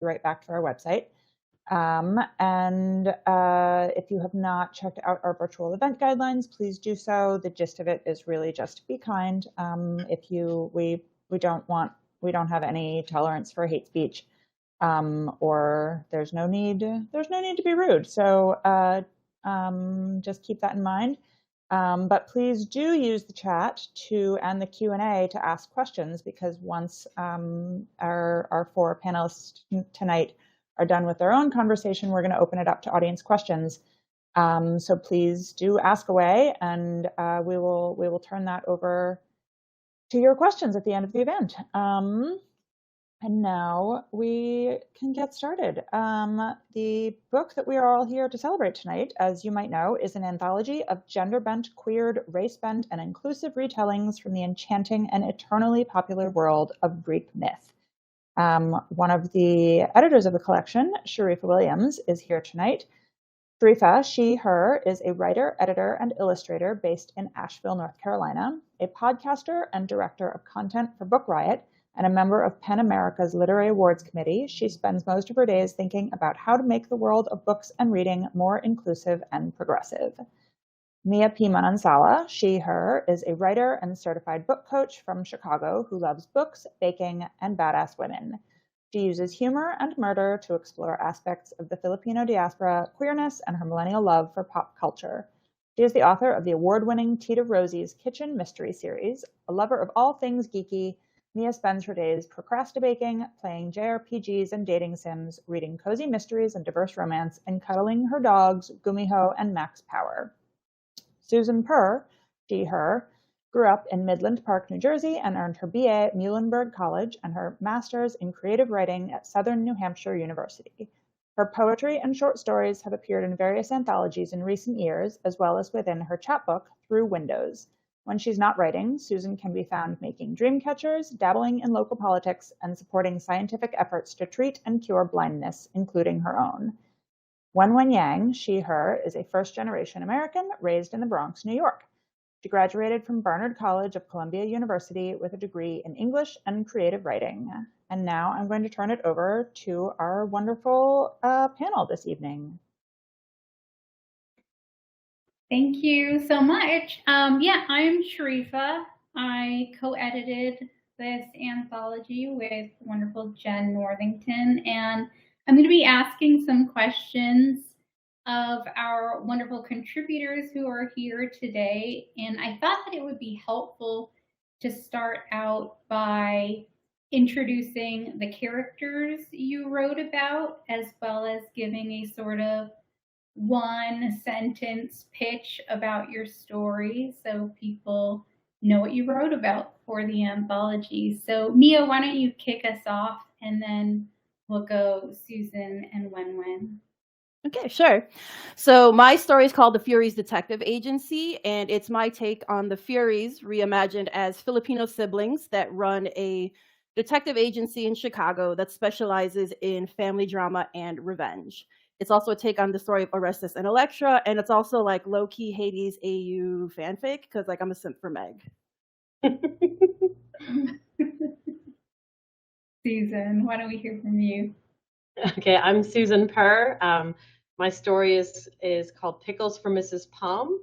right back to our website. If you have not checked out our virtual event guidelines, please do so. The gist of it is really just be kind. We don't have any tolerance for hate speech, or there's no need to be rude. So just keep that in mind. But please do use the chat and the Q&A to ask questions, because once our four panelists tonight are done with their own conversation, we're going to open it up to audience questions. So please do ask away, and we will turn that over to your questions at the end of the event. And now we can get started. The book that we are all here to celebrate tonight, as you might know, is an anthology of gender-bent, queered, race-bent, and inclusive retellings from the enchanting and eternally popular world of Greek myth. One of the editors of the collection, Zainab Williams, is here tonight. Zainab, she, her, is a writer, editor, and illustrator based in Asheville, North Carolina, a podcaster and director of content for Book Riot, and a member of PEN America's Literary Awards Committee. She spends most of her days thinking about how to make the world of books and reading more inclusive and progressive. Mia P. Manansala, she, her, is a writer and certified book coach from Chicago who loves books, baking, and badass women. She uses humor and murder to explore aspects of the Filipino diaspora, queerness, and her millennial love for pop culture. She is the author of the award-winning Tita Rosie's Kitchen Mystery series. A lover of all things geeky, Mia spends her days procrastinating, playing JRPGs and dating sims, reading cozy mysteries and diverse romance, and cuddling her dogs, Gumiho and Max Power. Susan Purr, she, her, grew up in Midland Park, New Jersey, and earned her BA at Muhlenberg College and her master's in creative writing at Southern New Hampshire University. Her poetry and short stories have appeared in various anthologies in recent years, as well as within her chapbook, Through Windows. When she's not writing, Susan can be found making dream catchers, dabbling in local politics, and supporting scientific efforts to treat and cure blindness, including her own. Wen Wen Yang, she, her, is a first-generation American raised in the Bronx, New York. She graduated from Barnard College of Columbia University with a degree in English and creative writing. And now I'm going to turn it over to our wonderful panel this evening. Thank you so much. Yeah, I'm Sharifa. I co-edited this anthology with wonderful Jen Northington, and I'm going to be asking some questions of our wonderful contributors who are here today. And I thought that it would be helpful to start out by introducing the characters you wrote about, as well as giving a sort of one-sentence pitch about your story so people know what you wrote about for the anthology. So Mia, why don't you kick us off, and then we'll go Susan and Wen Wen. Okay, sure. So my story is called The Furies Detective Agency, and it's my take on the Furies reimagined as Filipino siblings that run a detective agency in Chicago that specializes in family drama and revenge. It's also a take on the story of Orestes and Electra, and it's also like low-key Hades AU fanfic, because like I'm a simp for Meg. Susan, why don't we hear from you? Okay, I'm Susan Purr. My story is called Pickles for Mrs. Palm,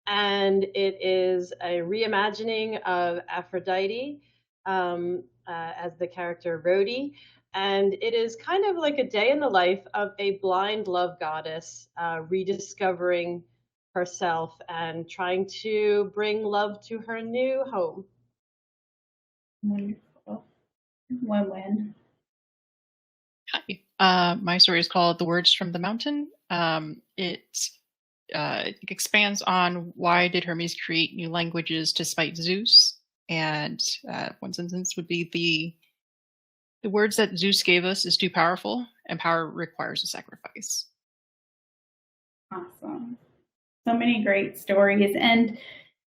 and it is a reimagining of Aphrodite as the character Rhodey. And it is kind of like a day in the life of a blind love goddess rediscovering herself and trying to bring love to her new home. Wonderful. Wen Wen. Hi. My story is called The Words from the Mountain. It expands on why did Hermes create new languages to spite Zeus? And one sentence would be the words that Zeus gave us is too powerful, and power requires a sacrifice. Awesome. So many great stories. And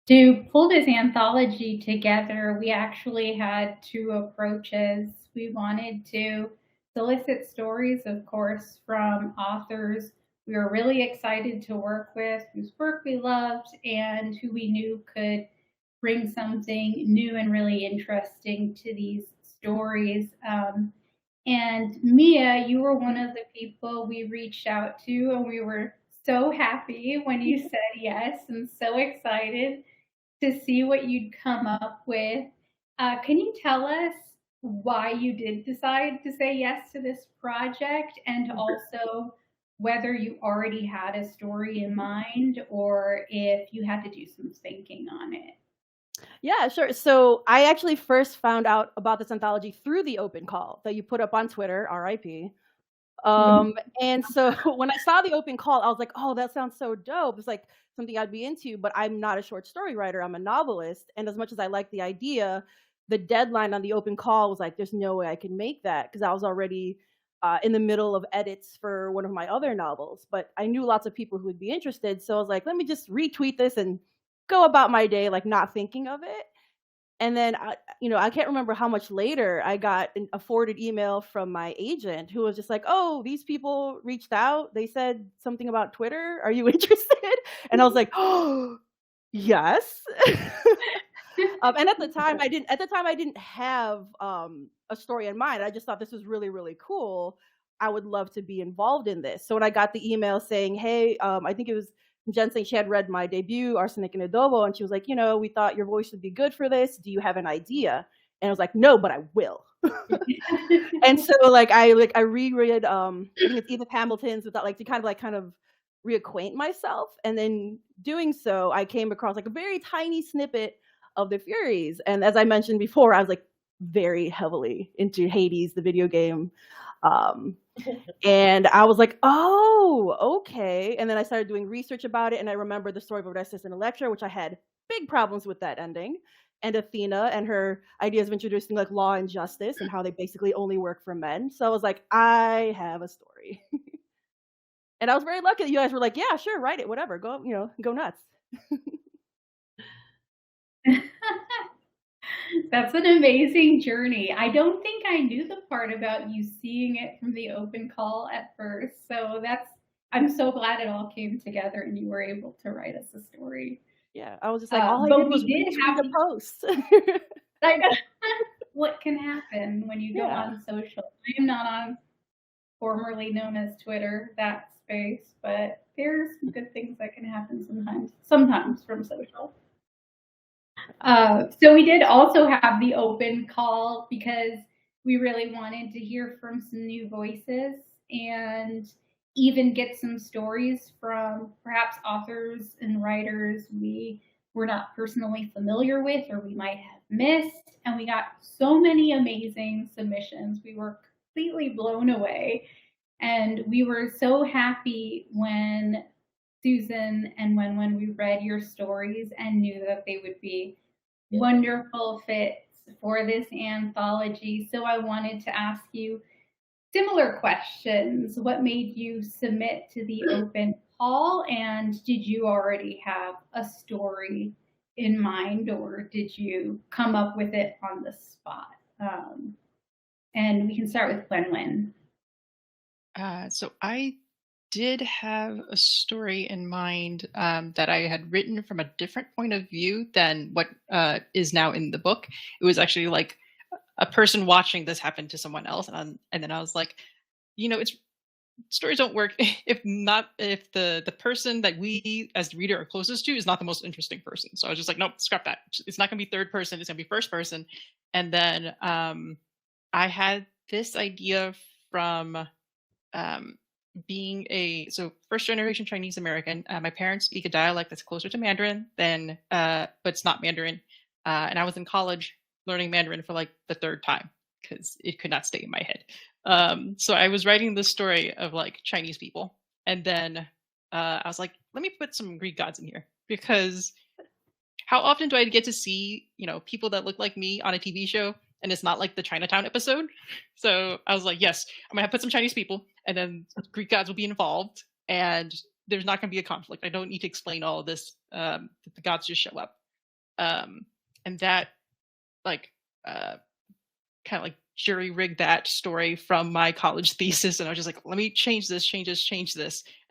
to pull this anthology together, we actually had two approaches. We wanted to solicit stories, of course, from authors we were really excited to work with, whose work we loved, and who we knew could bring something new and really interesting to these stories. And Mia, you were one of the people we reached out to, and we were so happy when you said yes and so excited to see what you'd come up with. Can you tell us why you did decide to say yes to this project, and also whether you already had a story in mind or if you had to do some thinking on it? Yeah, sure. So I actually first found out about this anthology through the open call that you put up on Twitter, RIP. And so when I saw the open call, I was like, oh, that sounds so dope. It's like something I'd be into, but I'm not a short story writer. I'm a novelist. And as much as I like the idea, the deadline on the open call was like, there's no way I can make that, because I was already in the middle of edits for one of my other novels. But I knew lots of people who would be interested. So I was like, let me just retweet this and go about my day, like not thinking of it. And then I can't remember how much later I got a forwarded email from my agent who was just like, oh, these people reached out. They said something about Twitter. Are you interested? And I was like, oh, yes. And at the time I didn't have a story in mind. I just thought this was really, really cool. I would love to be involved in this. So when I got the email saying, hey, I think it was Jen saying she had read my debut, Arsenic and Adobo, and she was like, we thought your voice would be good for this. Do you have an idea? And I was like, no, but I will. And so I reread I think it's Edith Hamilton's without to kind of reacquaint myself. And then doing so, I came across a very tiny snippet of the Furies. And as I mentioned before, I was very heavily into Hades, the video game. And I was like, oh, okay. And then I started doing research about it. And I remember the story of Orestes and Electra, which I had big problems with that ending. And Athena and her ideas of introducing law and justice and how they basically only work for men. So I was like, I have a story. And I was very lucky that you guys were like, yeah, sure, write it, whatever. Go, go nuts. That's an amazing journey. I don't think I knew the part about you seeing it from the open call at first. So I'm so glad it all came together and you were able to write us a story. Yeah, I was just like, all I did was read the post. I know what can happen when you go on social. I am not on formerly known as Twitter, that space, but there's good things that can happen sometimes from social. So we did also have the open call because we really wanted to hear from some new voices and even get some stories from perhaps authors and writers we were not personally familiar with or we might have missed. And we got so many amazing submissions. We were completely blown away. And we were so happy when Susan and when we read your stories and knew that they would be wonderful fits for this anthology. So I wanted to ask you similar questions. What made you submit to the open call? And did you already have a story in mind, or did you come up with it on the spot? And we can start with Wen Wen. So I did have a story in mind that I had written from a different point of view than what is now in the book. It was actually like a person watching this happen to someone else, and then I was like, stories don't work if the person that we as the reader are closest to is not the most interesting person. So I was just like, nope, scrap that. It's not going to be third person. It's going to be first person. And then I had this idea from being so first generation Chinese American. My parents speak a dialect that's closer to Mandarin but it's not Mandarin. And I was in college learning Mandarin for like the third time because it could not stay in my head. So I was writing this story of like Chinese people, and then I was like, let me put some Greek gods in here, because how often do I get to see people that look like me on a TV show? And it's not like the Chinatown episode. So I was like, yes, I'm going to put some Chinese people, and then Greek gods will be involved, and there's not going to be a conflict. I don't need to explain all of this. The gods just show up. And that kind of like jury rigged that story from my college thesis. And I was just like, let me change this.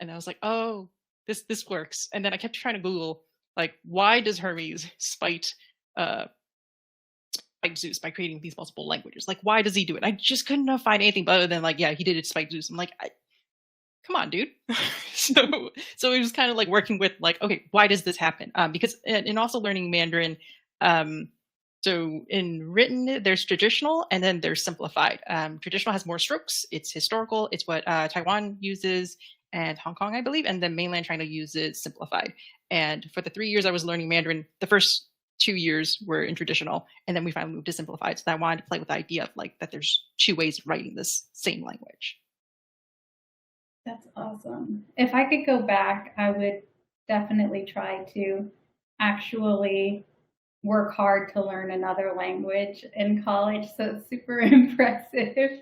And I was like, oh, this works. And then I kept trying to Google, like, why does Hermes spite spite Zeus by creating these multiple languages. Like, why does he do it? I just couldn't find anything other than like, yeah, he did it to spite Zeus. I'm like, come on, dude. So it was kind of like working with like, okay, why does this happen? Because and also learning Mandarin. So in written, there's traditional and then there's simplified. Traditional has more strokes. It's historical. It's what Taiwan uses and Hong Kong, I believe, and then mainland China uses simplified. And for the 3 years I was learning Mandarin, the first 2 years were in traditional, and then we finally moved to simplified. So I wanted to play with the idea of like that there's two ways of writing this same language. That's awesome. If I could go back, I would definitely try to actually work hard to learn another language in college. So it's super impressive.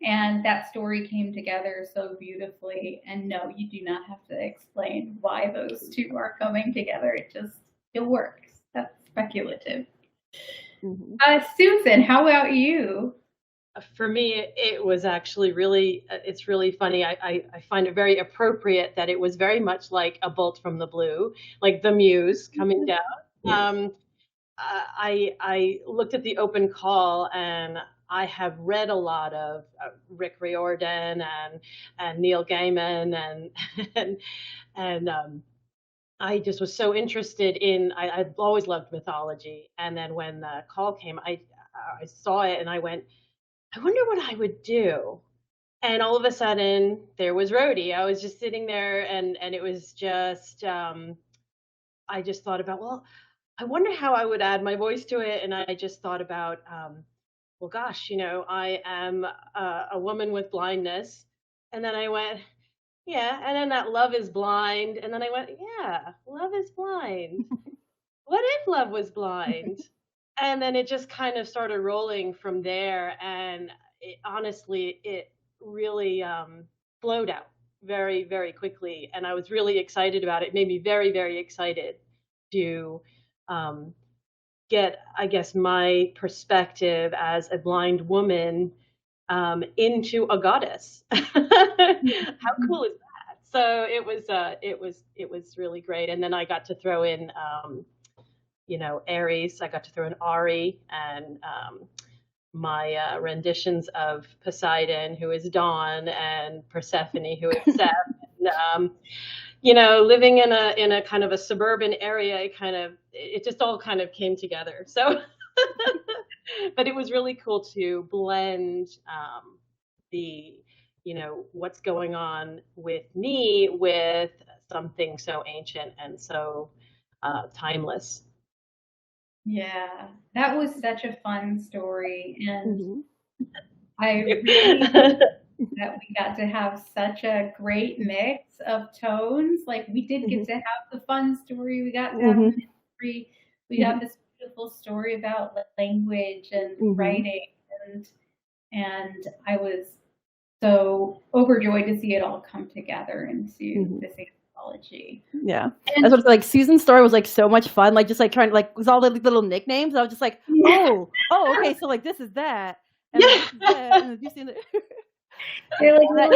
And that story came together so beautifully. And no, you do not have to explain why those two are coming together. It works. That's speculative. Susan, how about you? For me, it was actually really, it's really funny. I find it very appropriate that it was very much like a bolt from the blue, like the muse coming down. I looked at the open call, and I have read a lot of Rick Riordan and Neil Gaiman, and I just was so interested in. I've always loved mythology, and then when the call came, I saw it and I went, I wonder what I would do. And all of a sudden, there was Rhodey. I was just sitting there, and it was just, I just thought about, well, I wonder how I would add my voice to it. And I just thought about, well, gosh, you know, I am a woman with blindness. And then I went, yeah. And then that love is blind. And then I went, yeah, love is blind. What if love was blind? And then it just kind of started rolling from there. And honestly, it really flowed out very, very quickly. And I was really excited about it. It made me very, very excited to get, I guess, my perspective as a blind woman into a goddess. How cool is that? So it was really great. And then I got to throw in you know, Aries. I got to throw in Ari and my renditions of Poseidon, who is Dawn, and Persephone, who is Seth. And, you know, living in a kind of a suburban area, it just all kind of came together. So, but it was really cool to blend the, you know, what's going on with me with something so ancient and so timeless. Yeah, that was such a fun story. And I really that we got to have such a great mix of tones. Like we did get to have the fun story. We got to have the mystery. We got this beautiful story about language and writing, and I was so overjoyed to see it all come together into this anthology. Yeah, and that's what like Susan's story was like so much fun. Like just like trying to like with all the little nicknames. I was just like, oh, okay, so like this is that, and this is that, and you see the. They're like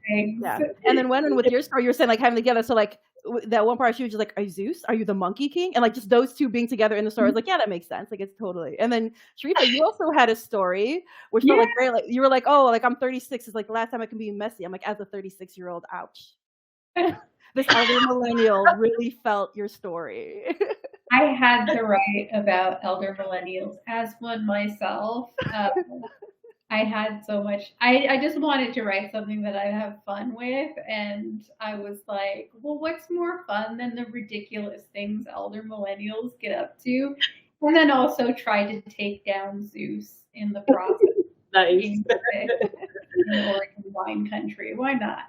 yeah, and then when with your story, you were saying like having together. So like that one part, she was just like, "Are you Zeus? Are you the Monkey King?" And like just those two being together in the story, I was like, "Yeah, that makes sense. Like it's totally." And then Sharifa, you also had a story which felt like very like you were like, "Oh, like I'm 36 is like the last time I can be messy." I'm like, as a 36-year-old, ouch. This elder millennial really felt your story. I had to write about elder millennials as one myself. I had so much, I just wanted to write something that I'd have fun with. And I was like, well, what's more fun than the ridiculous things elder millennials get up to? And then also try to take down Zeus in the process. Nice. In the Oregon wine country. Why not?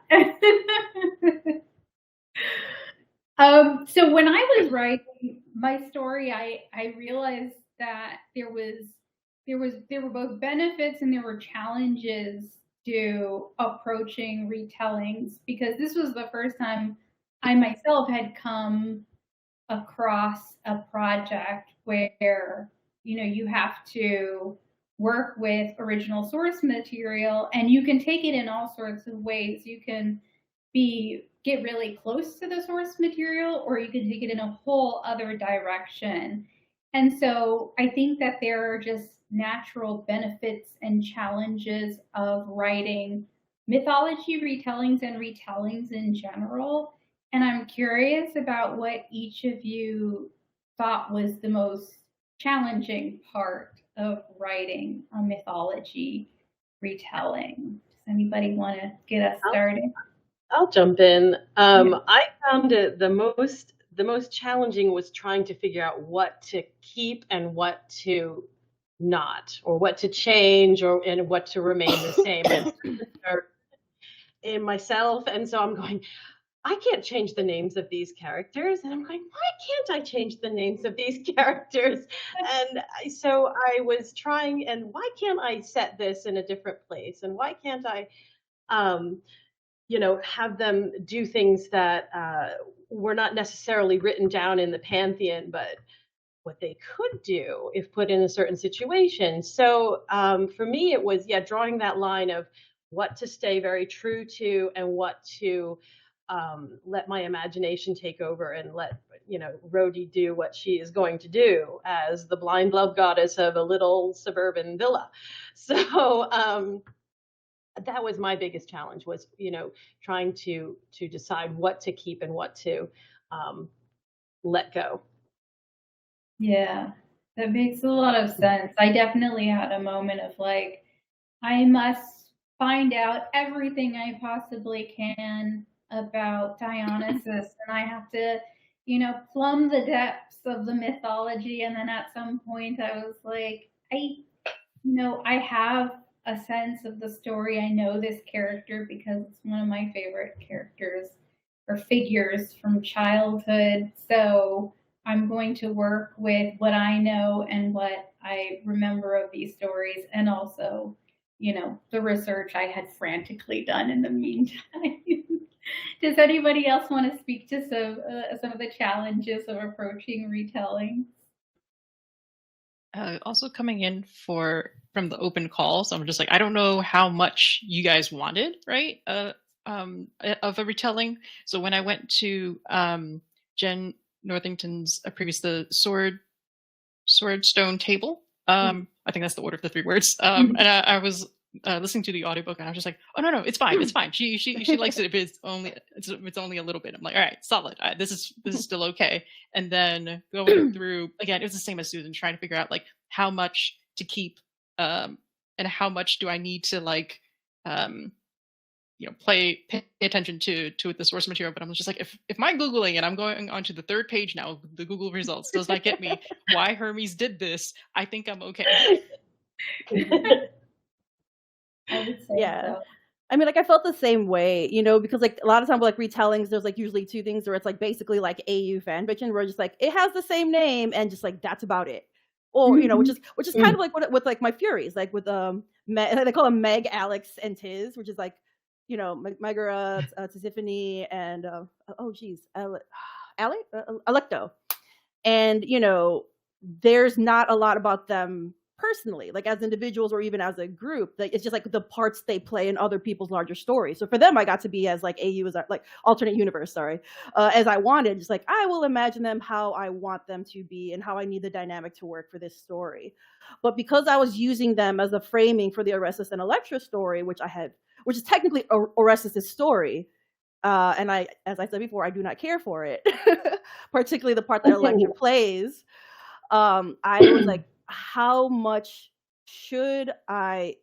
So when I was writing my story, I realized that there were both benefits and there were challenges to approaching retellings, because this was the first time I myself had come across a project where, you know, you have to work with original source material, and you can take it in all sorts of ways. You can get really close to the source material, or you can take it in a whole other direction. And so I think that there are just natural benefits and challenges of writing mythology retellings and retellings in general. And I'm curious about what each of you thought was the most challenging part of writing a mythology retelling. Does anybody want to get us started? I'll jump in. I found it the most challenging was trying to figure out what to keep and what to not, or what to change, and what to remain the same in myself. And so I'm going, I can't change the names of these characters. And I'm going, why can't I change the names of these characters? And so I was trying, and why can't I set this in a different place? And why can't I, have them do things that were not necessarily written down in the pantheon, but what they could do if put in a certain situation. So for me, it was, drawing that line of what to stay very true to and what to let my imagination take over and let, Rhodey do what she is going to do as the blind love goddess of a little suburban villa. So that was my biggest challenge, was, trying to decide what to keep and what to let go. Yeah, that makes a lot of sense. I definitely had a moment of like, I must find out everything I possibly can about Dionysus, and I have to, plumb the depths of the mythology. And then at some point I was like, I have a sense of the story. I know this character because it's one of my favorite characters or figures from childhood. So I'm going to work with what I know and what I remember of these stories, and also, the research I had frantically done in the meantime. Does anybody else want to speak to some of the challenges of approaching retelling? Also coming in from the open call, so I'm just like, I don't know how much you guys wanted, right? Of a retelling. So when I went to Jen Northington's previous the sword stone table, I think that's the order of the 3 words, and I was listening to the audiobook, and I was just like, oh no, it's fine. She likes it if it's only a little bit. I'm like, all right, solid. This is still okay. And then going through again, it was the same as Susan, trying to figure out like how much to keep, and how much do I need to like, pay attention to the source material. But I'm just like, if my Googling and I'm going onto the 3rd page now, the Google results does not get me why Hermes did this, I think I'm okay. I would say so. I mean, like, I felt the same way, because like a lot of times with like retellings, there's like usually 2 things where it's like basically like AU fanfiction, where just like it has the same name and just like that's about it, or which is kind of like what with like my Furies, like with they call them Meg, Alex, and Tiz, which is like Megara, Tiffany, and Alecto, and there's not a lot about them personally, like as individuals or even as a group. Like it's just like the parts they play in other people's larger stories. So for them, I got to be as like AU as like alternate universe, as I wanted. Just like I will imagine them how I want them to be and how I need the dynamic to work for this story. But because I was using them as a framing for the Orestes and Electra story, which is technically Orestes' story, and as I said before, I do not care for it, particularly the part that Electra plays. I was like, how much should I,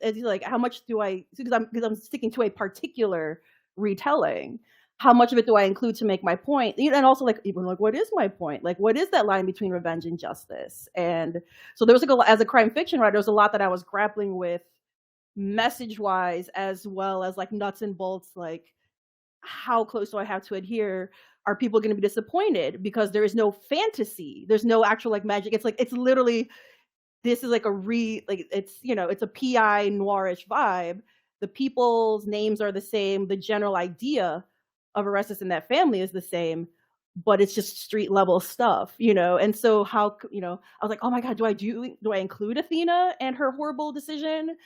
how much do I, because I'm sticking to a particular retelling, how much of it do I include to make my point? And also like, even like, what is my point? Like, what is that line between revenge and justice? And so there was like, as a crime fiction writer, there was a lot that I was grappling with message wise, as well as like nuts and bolts, like how close do I have to adhere? Are people going to be disappointed because there is no fantasy? There's no actual like magic. It's like, it's literally, this is like it's a PI noirish vibe. The people's names are the same. The general idea of Orestes and that family is the same, but it's just street level stuff, And so how, I was like, oh my God, do I include Athena and her horrible decision?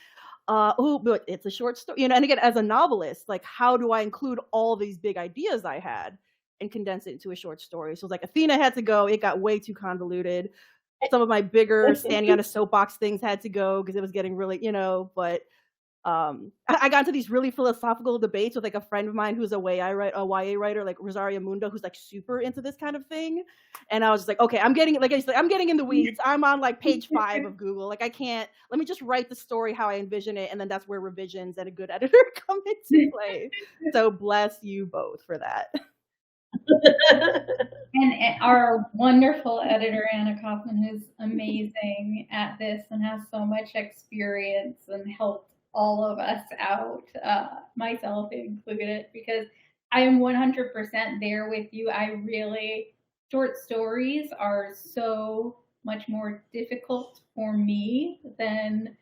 But it's a short story, and again, as a novelist, like how do I include all these big ideas I had and condense it into a short story? So it's like Athena had to go. It got way too convoluted. some of my bigger standing on a soapbox things had to go because it was getting really, but I got into these really philosophical debates with like a friend of mine who's a YA writer, like Rosaria Mundo, who's like super into this kind of thing. And I was just like, okay, I'm getting in the weeds. I'm on like page 5 of Google. Like I can't, let me just write the story how I envision it. And then that's where revisions and a good editor come into play. So bless you both for that. And our wonderful editor, Anna Kaufman, who's amazing at this and has so much experience and helped all of us out, myself included, because I am 100% there with you. Short stories are so much more difficult for me than,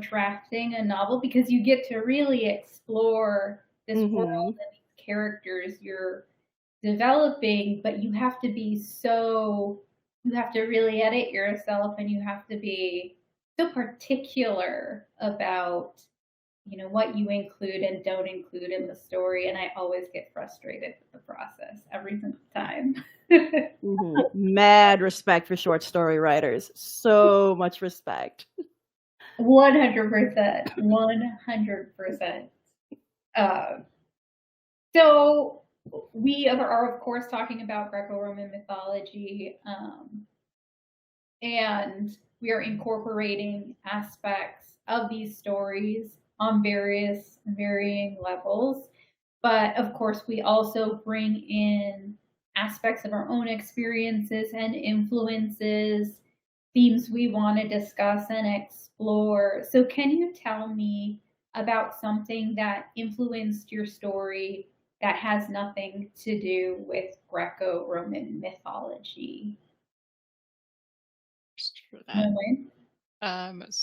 drafting a novel, because you get to really explore this world and these characters you're developing, but you have to really edit yourself, and you have to be so particular about what you include and don't include in the story. And I always get frustrated with the process every single time. Mad respect for short story writers. So much respect. 100%. 100%. So we are, of course, talking about Greco-Roman mythology, and we are incorporating aspects of these stories on varying levels. But of course, we also bring in aspects of our own experiences and influences, themes we want to discuss and explore. So can you tell me about something that influenced your story that has nothing to do with Greco-Roman mythology? For that.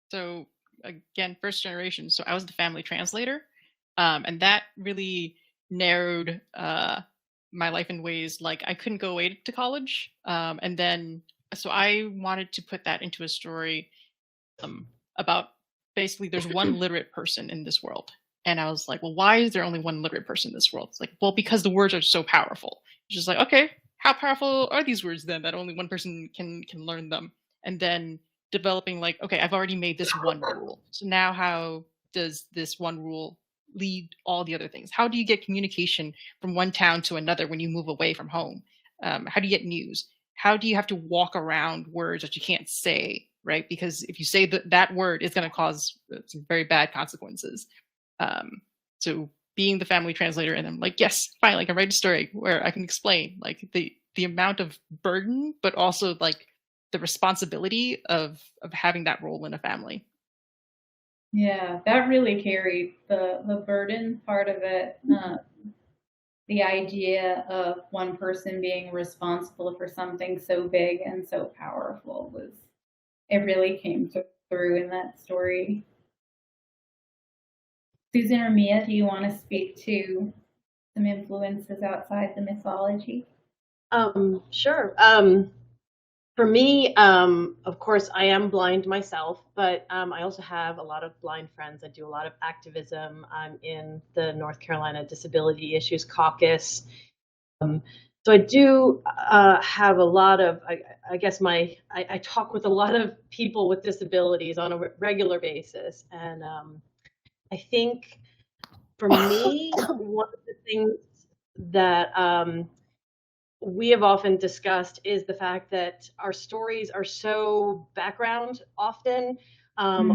So again, first generation. So I was the family translator, and that really narrowed my life in ways like I couldn't go away to college, and then so I wanted to put that into a story about basically there's one literate person in this world. And I was like, well, why is there only one literate person in this world? It's like, well, because the words are so powerful. It's just like, okay, how powerful are these words then that only one person can learn them? And then developing like, okay, I've already made this one rule. So now how does this one rule lead all the other things? How do you get communication from one town to another when you move away from home? How do you get news? How do you have to walk around words that you can't say, right? Because if you say that word, it's going to cause some very bad consequences. So being the family translator, and I'm like, yes, finally I can write a story where I can explain like the amount of burden, but also like the responsibility of having that role in a family. Yeah, that really carried the burden part of it. The idea of one person being responsible for something so big and so powerful it really came through in that story. Susan or Mia, do you want to speak to some influences outside the mythology? Sure. For me, of course, I am blind myself, but I also have a lot of blind friends. I do a lot of activism. I'm in the North Carolina Disability Issues Caucus. So I do have a lot of, I guess I talk with a lot of people with disabilities on a regular basis. And I think for me, one of the things that we have often discussed is the fact that our stories are so background often,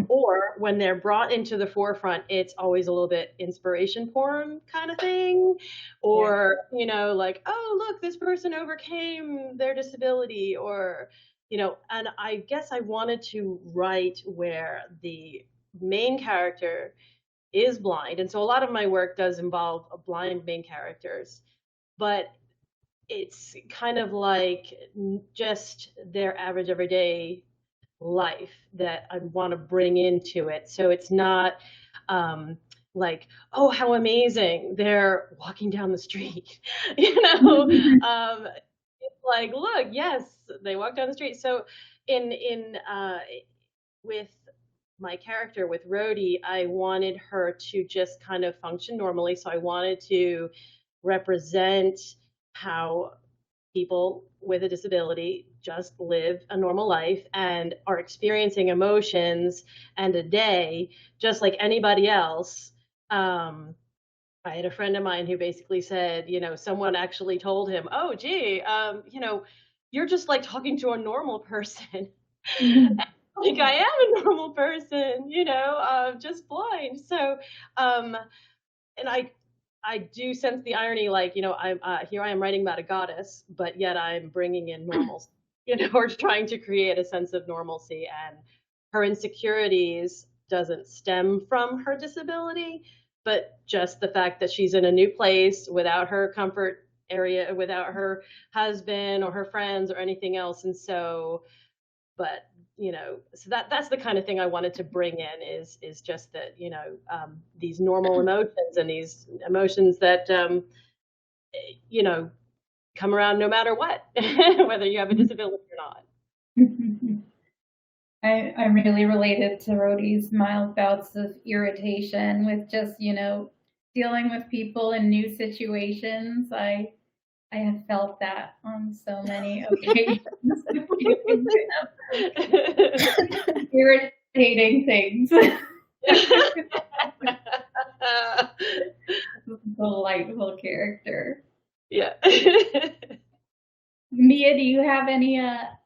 or when they're brought into the forefront, it's always a little bit inspiration porn kind of thing, or, like, oh, look, this person overcame their disability, or, and I guess I wanted to write where the main character is blind. And so a lot of my work does involve blind main characters, but it's kind of like just their average everyday life that I want to bring into it. So it's not like, oh, how amazing, they're walking down the street, it's like, look, yes, they walk down the street. So with my character, with Rhodey, I wanted her to just kind of function normally. So I wanted to represent how people with a disability just live a normal life and are experiencing emotions and a day just like anybody else. I had a friend of mine who basically said, someone actually told him, "Oh, gee, you're just like talking to a normal person." Like, I am a normal person, just blind. So, and I do sense the irony, like, I'm here I am writing about a goddess, but yet I'm bringing in normalcy, or trying to create a sense of normalcy, and her insecurities doesn't stem from her disability, but just the fact that she's in a new place without her comfort area, without her husband or her friends or anything else. And so, but so that's the kind of thing I wanted to bring in, is just that, these normal emotions, and these emotions that, come around no matter what, whether you have a disability or not. I really related to Rhodey's mild bouts of irritation with just, dealing with people in new situations. I have felt that on so many occasions. Irritating things. Delightful character. Yeah. Mia, do you have any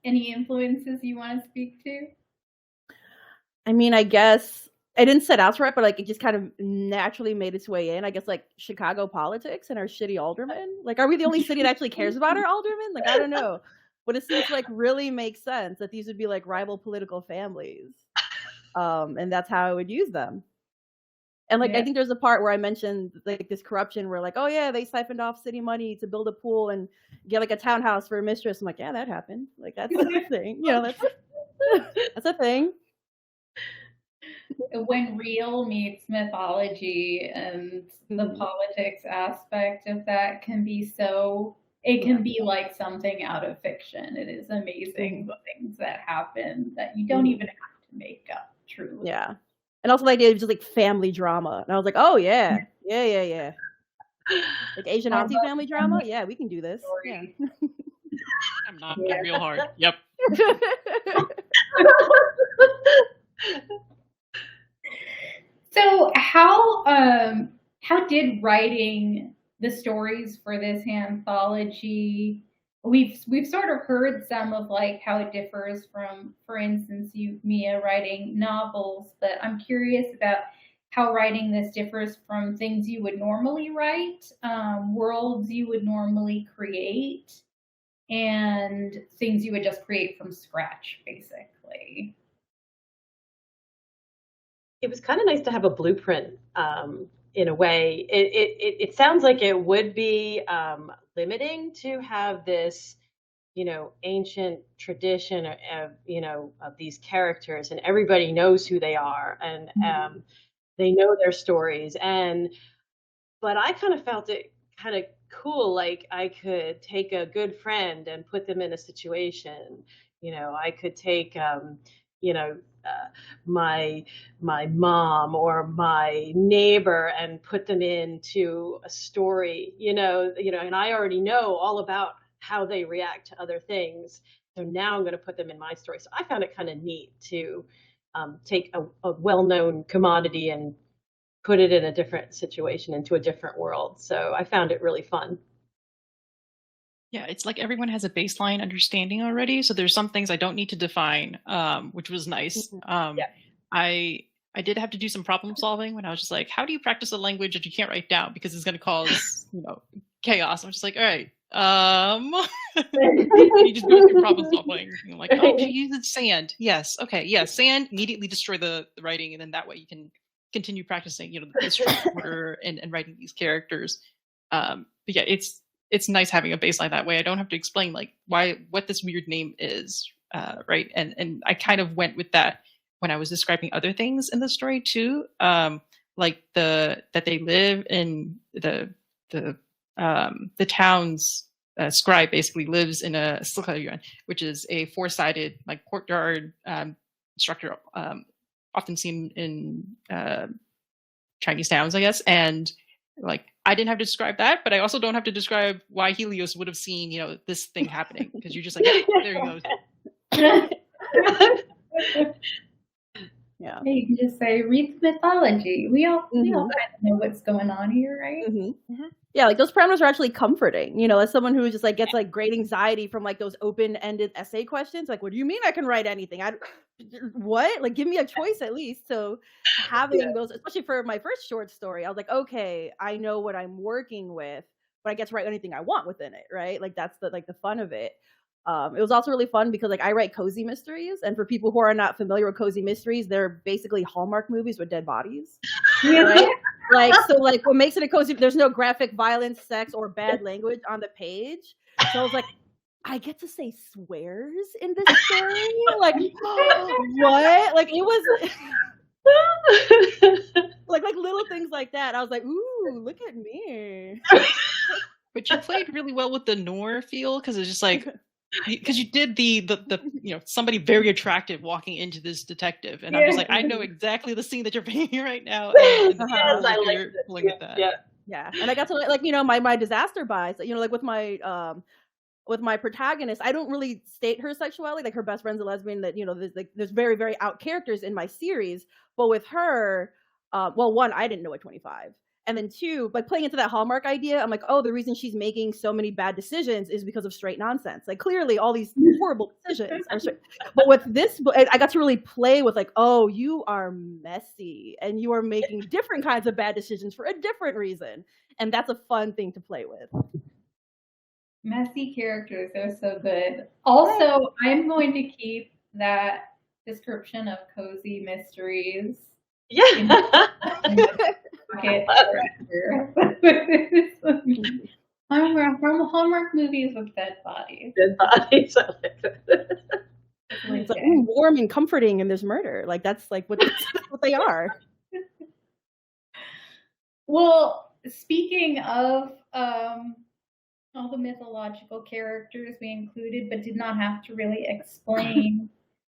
influences you want to speak to? I mean, I guess I didn't set out to write, but like it just kind of naturally made its way in. I guess like Chicago politics and our shitty aldermen. Like, are we the only city that actually cares about our aldermen? Like, I don't know. But it seems like really makes sense that these would be like rival political families. And that's how I would use them. And like, I think there's a part where I mentioned like this corruption where like, oh yeah, they siphoned off city money to build a pool and get like a townhouse for a mistress. I'm like, yeah, that happened. Like, that's a thing. That's a thing. When real meets mythology, and the politics aspect of that can be it can be like something out of fiction. It is amazing the things that happen that you don't even have to make up, truly. Yeah. And also the idea of just like family drama. And I was like, oh yeah. Yeah. Like Asian auntie family drama? Yeah, we can do this. Yeah. I'm not real hard. Yep. So how did writing the stories for this anthology? We've sort of heard some of like how it differs from, for instance, Mia, writing novels, but I'm curious about how writing this differs from things you would normally write, worlds you would normally create, and things you would just create from scratch, basically. It was kind of nice to have a blueprint, in a way. It sounds like it would be limiting to have this, ancient tradition of these characters, and everybody knows who they are, and they know their stories. But I kind of felt it kind of cool, like I could take a good friend and put them in a situation. I could take my mom or my neighbor and put them into a story, and I already know all about how they react to other things. So now I'm going to put them in my story. So I found it kind of neat to take a well-known commodity and put it in a different situation, into a different world. So I found it really fun. Yeah, it's like everyone has a baseline understanding already. So there's some things I don't need to define, which was nice. I did have to do some problem solving when I was just like, how do you practice a language that you can't write down because it's going to cause, chaos? I'm just like, all right, you just go through problem solving. You're like, oh, she uses sand. Yes, okay, yes, sand. Immediately destroy the writing, and then that way you can continue practicing, the structure and writing these characters. But yeah, it's nice having a baseline that way. I don't have to explain like what this weird name is, right? And I kind of went with that when I was describing other things in the story too, like that they live in the town's scribe basically lives in a silkayuan, which is a four-sided like courtyard structure, often seen in Chinese towns, I guess, and like I didn't have to describe that, but I also don't have to describe why Helios would have seen, this thing happening, because you're just like, yeah, there he goes. Yeah. You can just say, read the mythology. We all kind of know what's going on here, right? Yeah, like those parameters are actually comforting. As someone who just like gets like great anxiety from like those open-ended essay questions, like, what do you mean I can write anything? What? Like, give me a choice at least. So having those, especially for my first short story, I was like, okay, I know what I'm working with, but I get to write anything I want within it, right? Like that's the fun of it. It was also really fun because like I write cozy mysteries, and for people who are not familiar with cozy mysteries, they're basically Hallmark movies with dead bodies. Right? So what makes it a cozy? There's no graphic violence, sex, or bad language on the page. So I was like, I get to say swears in this story. Like, what? Like it was like little things like that. I was like, ooh, look at me. But you played really well with the noir feel, because it's just like. Because you did the somebody very attractive walking into this detective, and I'm just like, I know exactly the scene that you're painting right now. And yes, I like it. Pulling at that. Yeah, and I got to like my disaster bias. Like with my protagonist, I don't really state her sexuality. Like her best friend's a lesbian. That there's very very out characters in my series, but with her, well, one, I didn't know at 25. And then two, like playing into that Hallmark idea, I'm like, oh, the reason she's making so many bad decisions is because of straight nonsense. Like clearly all these horrible decisions are straight. But with this, I got to really play with like, oh, you are messy and you are making different kinds of bad decisions for a different reason. And that's a fun thing to play with. Messy characters are so good. Also, I'm going to keep that description of cozy mysteries. Yeah. From Hallmark movies with dead bodies. Dead bodies. I like that. It's like warm and comforting, and there's murder. Like that's like what they are. Well, speaking of all the mythological characters we included, but did not have to really explain.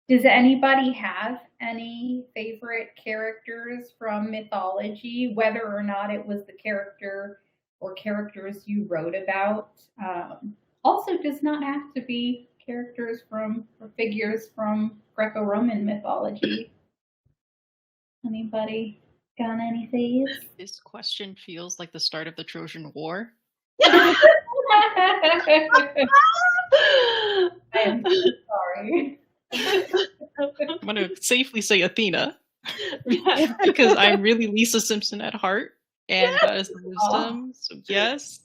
Does anybody have any favorite characters from mythology, whether or not it was the character or characters you wrote about? Also does not have to be characters or figures from Greco-Roman mythology. Anybody got any faves? This question feels like the start of the Trojan War. I am so sorry. I'm going to safely say Athena, because I'm really Lisa Simpson at heart, and that is the wisdom. So yes,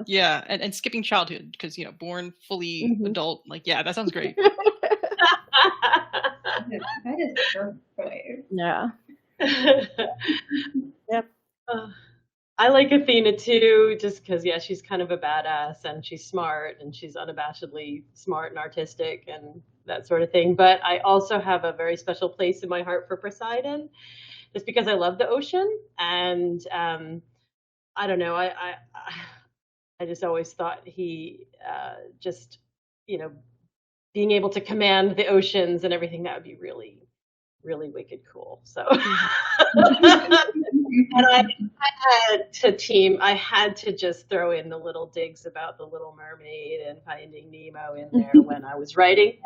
yeah, and skipping childhood, because born fully adult. Like that sounds great. That is perfect. Yeah. Yep. I like Athena too, just because she's kind of a badass and she's smart and she's unabashedly smart and artistic and that sort of thing. But I also have a very special place in my heart for Poseidon, just because I love the ocean, and I don't know, I just always thought he just being able to command the oceans and everything, that would be really, really wicked cool. So and I had to just throw in the little digs about the Little Mermaid and Finding Nemo in there when I was writing it.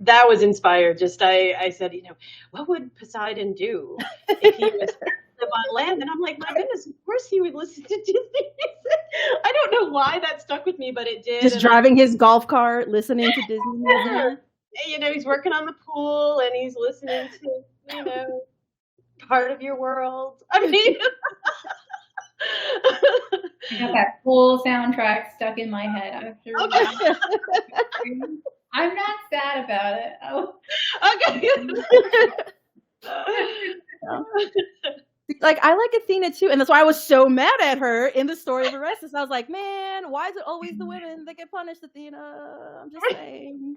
That was inspired. I said, what would Poseidon do if he was live on land? And I'm like, my goodness, of course he would listen to Disney music. I don't know why that stuck with me, but it did. Just driving his golf cart, listening to Disney music. He's working on the pool and he's listening to, Part of Your World. I mean, I got that full soundtrack stuck in my head. I'm not sad about it. Oh. Okay. Like I like Athena too, and that's why I was so mad at her in the story of Orestes. I was like, man, why is it always the women that get punished, Athena? I'm just saying.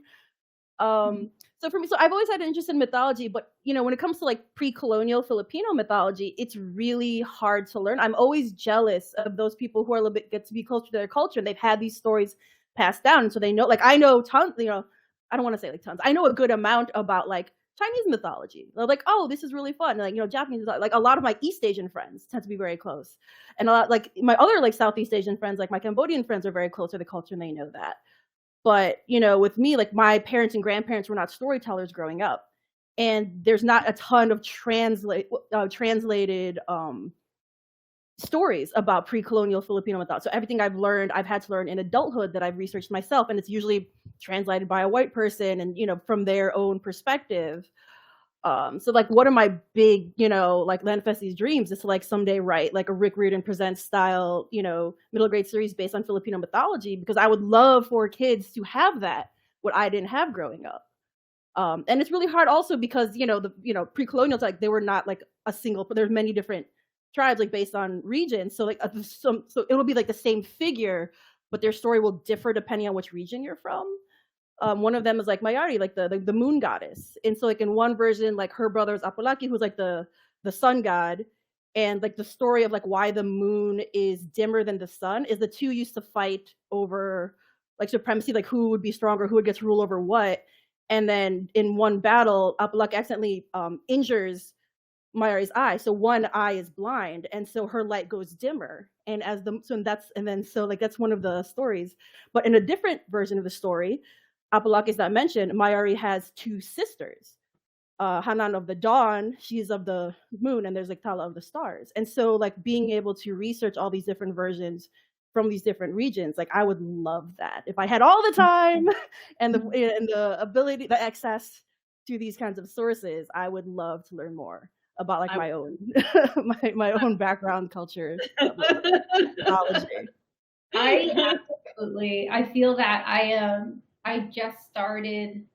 So for me, I've always had an interest in mythology, but when it comes to like pre-colonial Filipino mythology, it's really hard to learn. I'm always jealous of those people who are a little bit get to be closer to their culture, and they've had these stories passed down, and so they know. Like I know tons. I don't want to say like tons. I know a good amount about like Chinese mythology. They're like, oh, this is really fun. And, like, you know, Japanese, like a lot of my East Asian friends tend to be very close. And a lot, like my other like Southeast Asian friends, like my Cambodian friends are very close to the culture and they know that. But, you know, with me, like my parents and grandparents were not storytellers growing up. And there's not a ton of translated stories about pre-colonial Filipino mythology. So everything I've learned, I've had to learn in adulthood that I've researched myself, and it's usually translated by a white person and, you know, from their own perspective. So like one of my big, you know, like manifest these dreams is to like someday write like a Rick Riordan Presents style, you know, middle grade series based on Filipino mythology, because I would love for kids to have that, what I didn't have growing up. And it's really hard also because, you know, the, you know, pre-colonials, like they were not like a single, but there's many different tribes like based on region. So like so it'll be like the same figure, but their story will differ depending on which region you're from. One of them is like Mayari, like the moon goddess. And so like in one version, like her brother is Apolaki, who's like the sun god. And like the story of like why the moon is dimmer than the sun is the two used to fight over like supremacy, like who would be stronger, who would get to rule over what. And then in one battle, Apolaki accidentally injures Mayari's eye, so one eye is blind, and so her light goes dimmer. And as the so like that's one of the stories. But in a different version of the story, Apolaki is not mentioned. Mayari has two sisters, Hanan of the dawn, she's of the moon, and there's like Tala of the stars. And so like being able to research all these different versions from these different regions, like I would love that if I had all the time and the ability, the access to these kinds of sources. I would love to learn more about like my own my own background, culture, mythology. I feel that I just started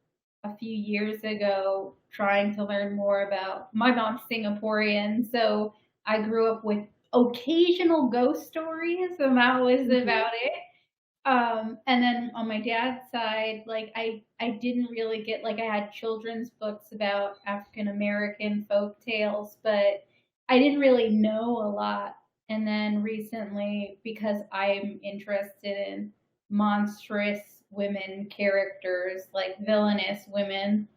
a few years ago trying to learn more about, my mom's Singaporean, so I grew up with occasional ghost stories, and that was about it. And then on my dad's side, like I didn't really get, like I had children's books about African American folk tales, but I didn't really know a lot. And then recently, because I'm interested in monstrous women characters, like villainous women,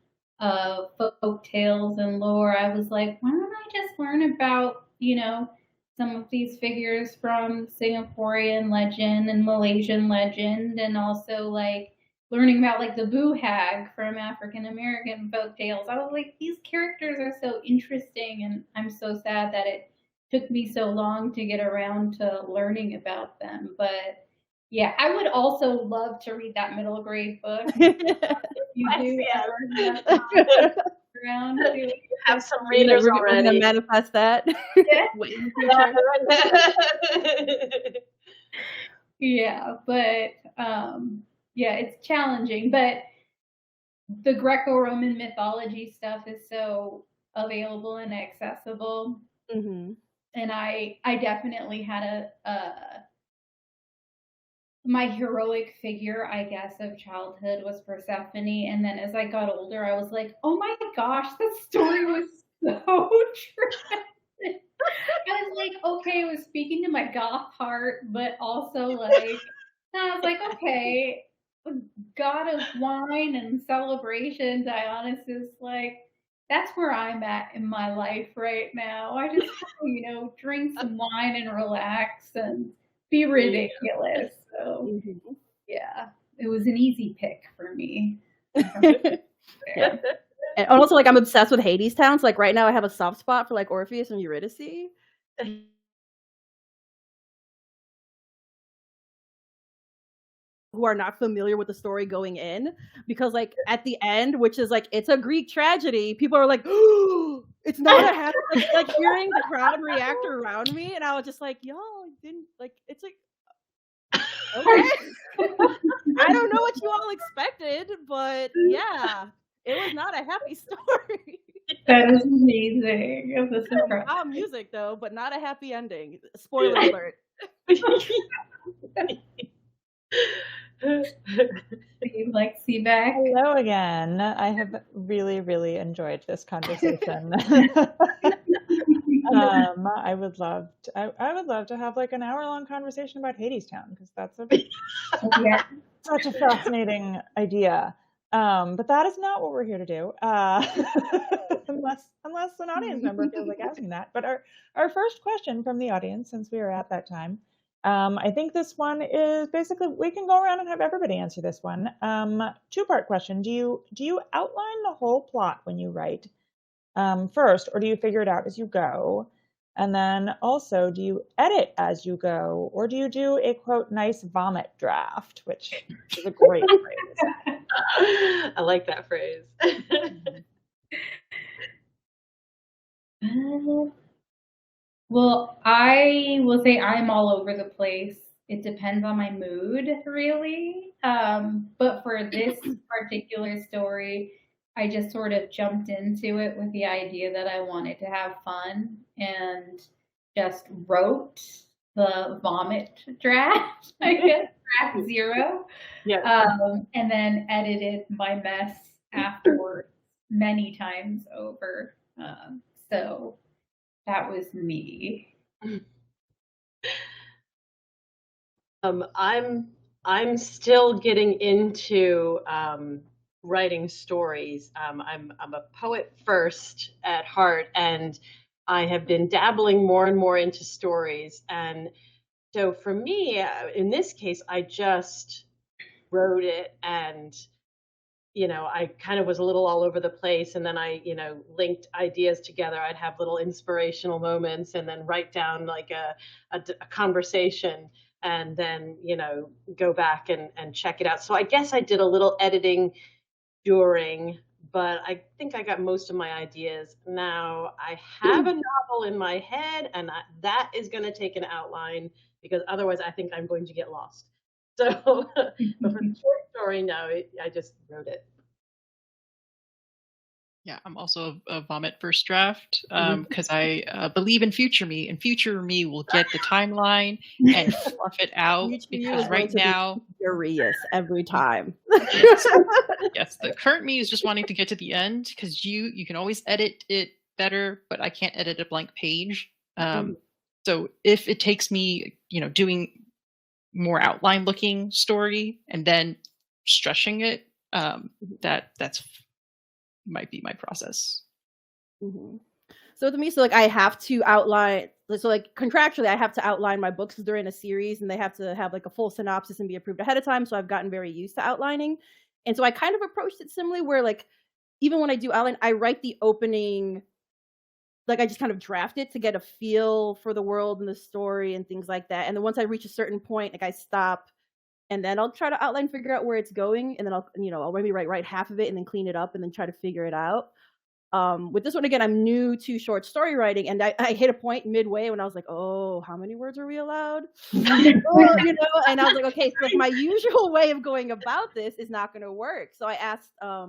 folk tales and lore, I was like, why don't I just learn about, you know, some of these figures from Singaporean legend and Malaysian legend, and also like learning about like the Boo Hag from African American folk tales. I was like, these characters are so interesting, and I'm so sad that it took me so long to get around to learning about them. But yeah, I would also love to read that middle grade book. You do around to have some readers already. We're gonna manifest that. Yeah, but yeah, it's challenging. But the Greco-Roman mythology stuff is so available and accessible. Mm-hmm. And I definitely had my heroic figure, I guess, of childhood was Persephone. And then as I got older, I was like, oh my gosh, the story was so true. I was like, okay, it was speaking to my goth heart, but also like, I was like, okay, god of wine and celebration, Dionysus, like, that's where I'm at in my life right now. I just, you know, drink some wine and relax and be ridiculous. So yeah, it was an easy pick for me. Yeah. And also, like, I'm obsessed with Hades towns. Like right now, I have a soft spot for like Orpheus and Eurydice. Who are not familiar with the story going in, because like at the end, which is like it's a Greek tragedy, people are like, oh, it's not a happy, like hearing the crowd react around me, and I was just like, y'all didn't like, it's like, okay. I don't know what you all expected, but yeah, it was not a happy story. That is amazing. It was music though, but not a happy ending. Spoiler alert. You like Seaback? Hello again. I have really, really enjoyed this conversation. I would love to have like an hour-long conversation about Hadestown, because that's such a fascinating idea. But that is not what we're here to do, unless an audience member feels like asking that. But our first question from the audience, since we are at that time, I think this one is basically, we can go around and have everybody answer this one. Two-part question: Do you outline the whole plot when you write first, or do you figure it out as you go? And then also, do you edit as you go, or do you do a quote nice vomit draft, which is a great phrase. I like that phrase. Well, I will say I'm all over the place. It depends on my mood, really. But for this particular story, I just sort of jumped into it with the idea that I wanted to have fun and just wrote the vomit draft, I guess, draft 0. Yeah. And then edited my mess afterwards many times over. So that was me. I'm still getting into writing stories. I'm a poet first at heart, and I have been dabbling more and more into stories. And so for me, in this case, I just wrote it, and I kind of was a little all over the place, and then I linked ideas together. I'd have little inspirational moments and then write down like a conversation, and then go back and check it out. So I guess I did a little editing during, but I think I got most of my ideas. Now I have a novel in my head, and that is going to take an outline, because otherwise I think I'm going to get lost. So, but for the short story, no, I just wrote it. Yeah, I'm also a vomit first draft because I believe in future me, and future me will get the timeline and fluff it out. Because right now, furious every time. Yes, the current me is just wanting to get to the end, because you can always edit it better, but I can't edit a blank page. So if it takes me, doing more outline looking story and then stretching it, that's might be my process. So to me, I have to outline, contractually I have to outline my books because they're in a series and they have to have like a full synopsis and be approved ahead of time. So I've gotten very used to outlining, and so I kind of approached it similarly, where even when I do outline, I write the opening, I just kind of draft it to get a feel for the world and the story and things like that. And then once I reach a certain point, I stop, and then I'll try to outline, figure out where it's going, and then I'll maybe write half of it and then clean it up and then try to figure it out. With this one, again, I'm new to short story writing, and I hit a point midway when I was like, oh, how many words are we allowed? And I was like, okay, so my usual way of going about this is not going to work. So I asked a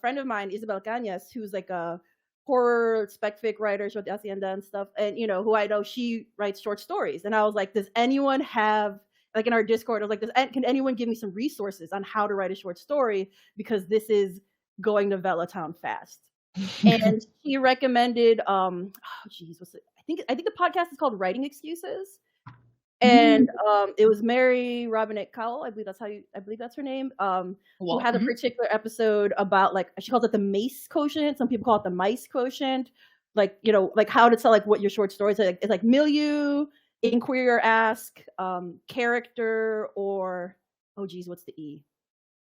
friend of mine, Isabel Cañas, who's like a horror spec fic writer, with Hacienda and stuff, and who I know, she writes short stories. And I was like, does anyone have, in our Discord, I was like, can anyone give me some resources on how to write a short story, because this is going to Velatown fast. And she recommended what's it? I think the podcast is called Writing Excuses. And it was Mary Robinette Cowell, I believe that's her name, who had a particular episode about she calls it the MACE quotient. Some people call it the MICE quotient. How to tell what your short stories are. It's milieu, inquiry or ask, character, or what's the E?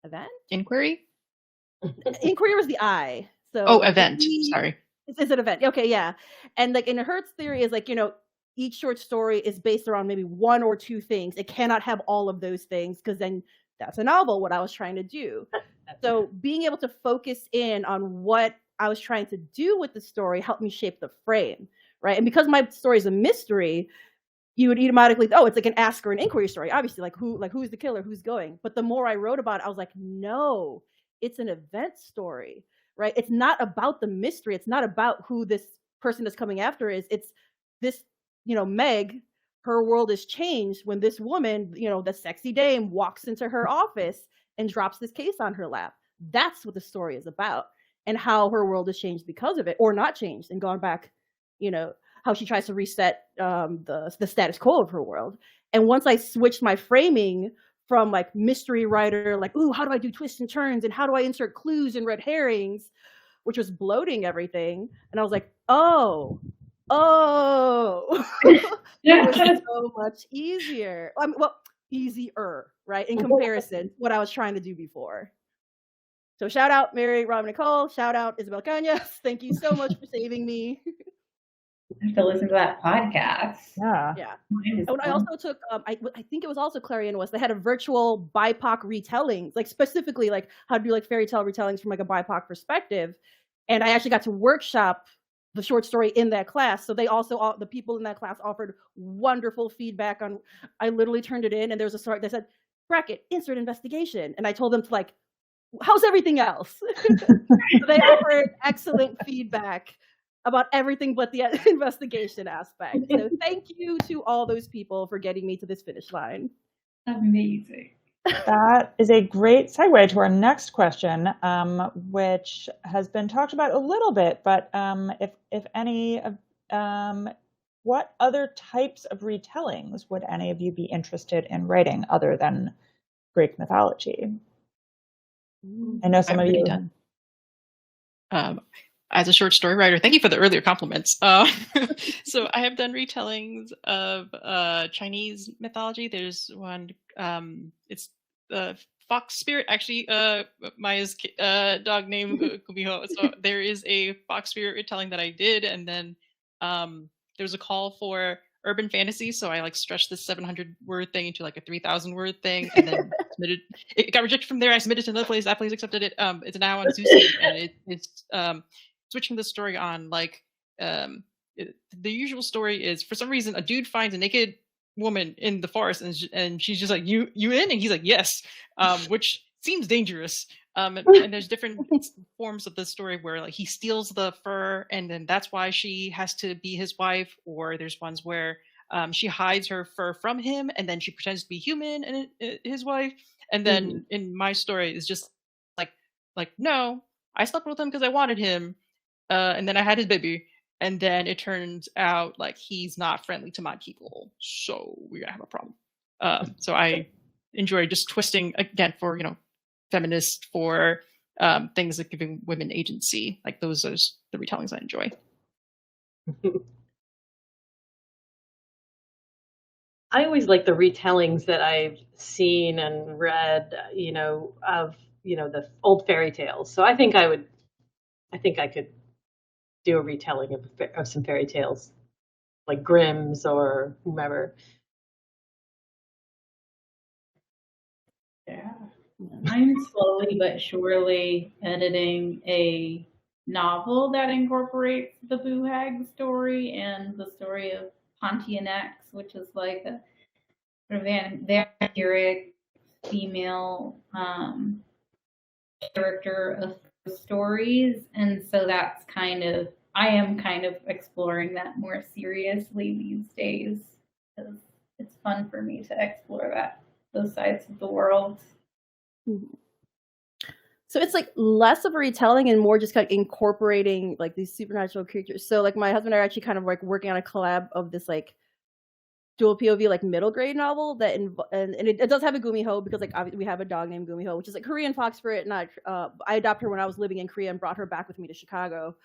Event? Inquiry? Inquiry was the I. So event. Sorry. Is it event? Okay, yeah. And in Hertz theory is each short story is based around maybe one or two things. It cannot have all of those things, because then that's a novel, what I was trying to do. So being able to focus in on what I was trying to do with the story helped me shape the frame, right? And because my story is a mystery, you would automatically, it's like an ask or an inquiry story. Obviously, who's the killer, who's going? But the more I wrote about it, I was like, no, it's an event story, right? It's not about the mystery. It's not about who this person that's coming after is. It's this, Meg, her world is changed when this woman, the sexy dame, walks into her office and drops this case on her lap. That's what the story is about, and how her world has changed because of it, or not changed and gone back, how she tries to reset the status quo of her world. And once I switched my framing from like mystery writer, like, ooh, how do I do twists and turns and how do I insert clues and red herrings, which was bloating everything. And I was like, oh, it was so much easier. I mean, well, easier, right? In comparison to what I was trying to do before. So shout out Mary, Rob, Nicole. Shout out Isabel Cañas. Thank you so much for saving me. I have to listen to that podcast. Yeah. And I also took, I think it was also Clarion West. They had a virtual BIPOC retellings, like specifically like how to do like fairy tale retellings from like a BIPOC perspective. And I actually got to workshop the short story in that class. So they also, the people in that class offered wonderful feedback on, I literally turned it in and there was a story that said, bracket, insert investigation. And I told them to like, how's everything else? So they offered excellent feedback about everything but the investigation aspect. So thank you to all those people for getting me to this finish line. Amazing. That is a great segue to our next question, which has been talked about a little bit, but if any, what other types of retellings would any of you be interested in writing other than Greek mythology? I know some of you. As a short story writer, thank you for the earlier compliments. So I have done retellings of Chinese mythology. There's one, it's the fox spirit. Actually, Maya's dog named Kumiho. So there is a fox spirit retelling that I did, and then there's a call for urban fantasy, so I like stretched this 700 word thing into like a 3,000 word thing, and then submitted. It got rejected from there. I submitted to another place. That place accepted it. It's now on Zusi, and it's switching the story on like the usual story is, for some reason, a dude finds a naked woman in the forest, and she's just like, you in? And he's like, yes, which seems dangerous. And there's different forms of the story where like he steals the fur, and then that's why she has to be his wife. Or there's ones where she hides her fur from him, and then she pretends to be human and his wife. And then in my story, it's just like no, I slept with him because I wanted him, and then I had his baby. And then it turns out like he's not friendly to my people, so we're gonna have a problem. So I enjoy just twisting again for feminist, for things like giving women agency. Like those are the retellings I enjoy. I always like the retellings that I've seen and read, of the old fairy tales. So I think I could do a retelling of some fairy tales, like Grimm's or whomever. Yeah. I'm slowly but surely editing a novel that incorporates the Boo Hag story and the story of Pontianex, which is like a sort of vampiric female character of the stories. And so I am kind of exploring that more seriously these days, because it's fun for me to explore those sides of the world. So it's like less of a retelling and more just kind of incorporating like these supernatural creatures. So like my husband and I are actually kind of like working on a collab of this like dual POV like middle grade novel that and it does have a Gumiho, because like obviously we have a dog named Gumiho, which is like Korean fox spirit. Not I adopted her when I was living in Korea and brought her back with me to Chicago.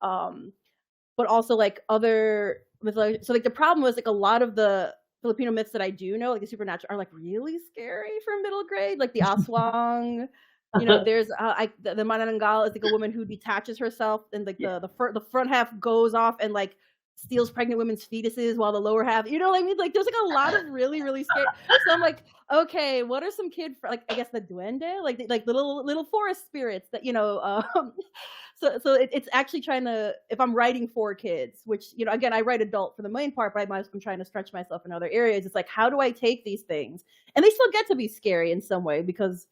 But also like other mythology. So like the problem was like a lot of the Filipino myths that I do know, like the supernatural, are like really scary for middle grade, like the Aswang. There's the Manansala is like a woman who detaches herself, and like the front half goes off and like steals pregnant women's fetuses while the lower half, what I mean? Like there's like a lot of really, really scary. So I'm like, okay, what are some kid, like I guess the duende, like little forest spirits that So it's actually trying to, if I'm writing for kids, which again I write adult for the main part, but I'm trying to stretch myself in other areas. It's like, how do I take these things and they still get to be scary in some way, because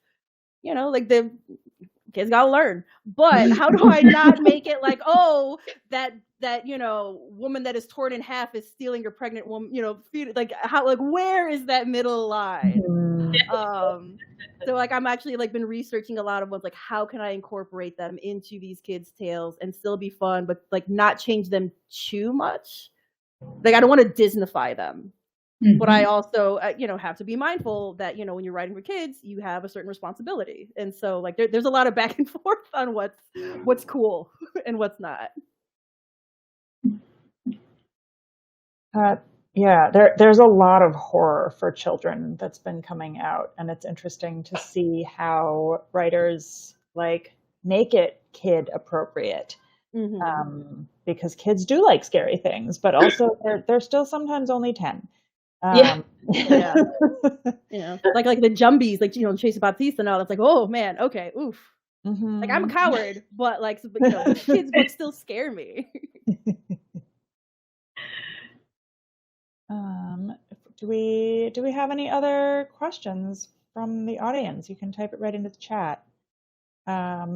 like the kids gotta learn, but how do I not make it like, oh, that woman that is torn in half is stealing your pregnant woman, like how, like where is that middle line? So like I'm actually like been researching a lot of ones, like how can I incorporate them into these kids' tales and still be fun, but like not change them too much. Like I don't want to Disneyfy them. But I also, have to be mindful that, when you're writing for kids, you have a certain responsibility. And so like there's a lot of back and forth on what's cool and what's not. Yeah, there's a lot of horror for children that's been coming out, and it's interesting to see how writers like make it kid appropriate. Because kids do like scary things, but also they're still sometimes only 10. Yeah. Like the Jumbies, like Chase Baptiste and all. That's like, oh man, okay, oof. Like I'm a coward, but like, kids books still scare me. Do we have any other questions from the audience? You can type it right into the chat. I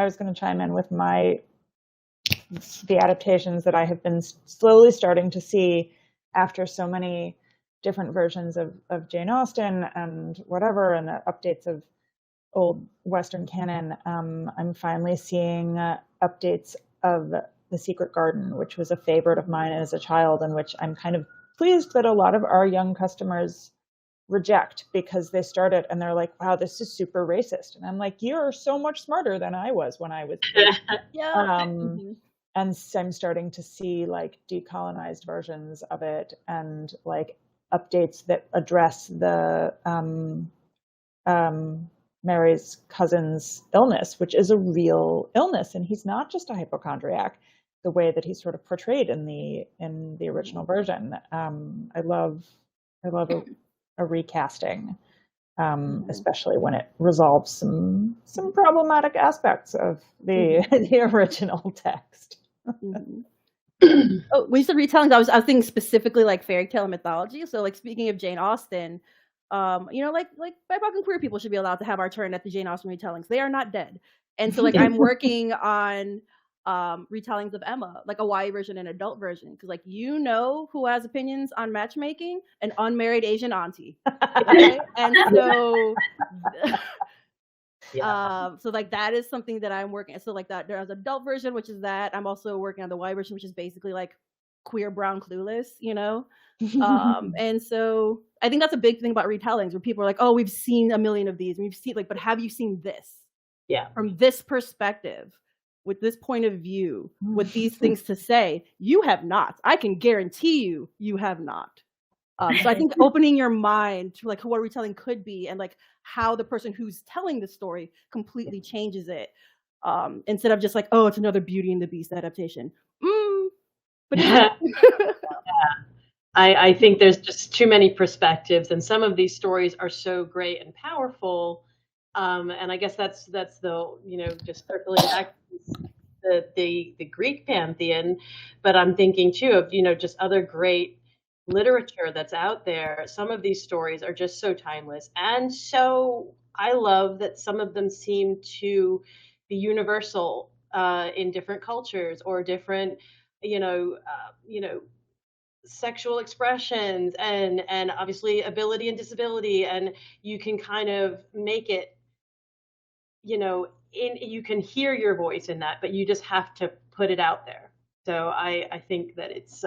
was going to chime in with the adaptations that I have been slowly starting to see after so many different versions of Jane Austen and whatever, and the updates of old Western canon. I'm finally seeing updates of The Secret Garden, which was a favorite of mine as a child, and which I'm kind of pleased that a lot of our young customers reject, because they start it and they're like, wow, this is super racist. And I'm like, you're so much smarter than I was when I was and I'm starting to see like decolonized versions of it, and like updates that address the Mary's cousin's illness, which is a real illness, and he's not just a hypochondriac the way that he's sort of portrayed in the original version. I love a recasting, especially when it resolves some problematic aspects of the original text. Oh, when you said retellings, I was thinking specifically like fairy tale and mythology. So like speaking of Jane Austen, like BIPOC and queer people should be allowed to have our turn at the Jane Austen retellings. They are not dead. And so like I'm working on retellings of Emma, like a YA version and adult version, because like who has opinions on matchmaking? An unmarried Asian auntie. Okay? And so so like that is something that I'm working on. So like that there's an adult version, which is that. I'm also working on the YA version, which is basically like queer brown clueless, and so I think that's a big thing about retellings, where people are like, oh, we've seen a million of these, and we've seen but have you seen this? Yeah. From this perspective, with this point of view, with these things to say, you have not. I can guarantee you have not. So I think opening your mind to like what a retelling could be, and like how the person who's telling the story completely changes it, instead of just like, oh, it's another Beauty and the Beast adaptation. But I think there's just too many perspectives, and some of these stories are so great and powerful. And I guess that's the just circling back to the Greek pantheon, but I'm thinking too of just other great literature that's out there. Some of these stories are just so timeless, and so I love that some of them seem to be universal in different cultures, or different sexual expressions, and obviously ability and disability, and you can kind of make it, you can hear your voice in that, but you just have to put it out there. So I think that it's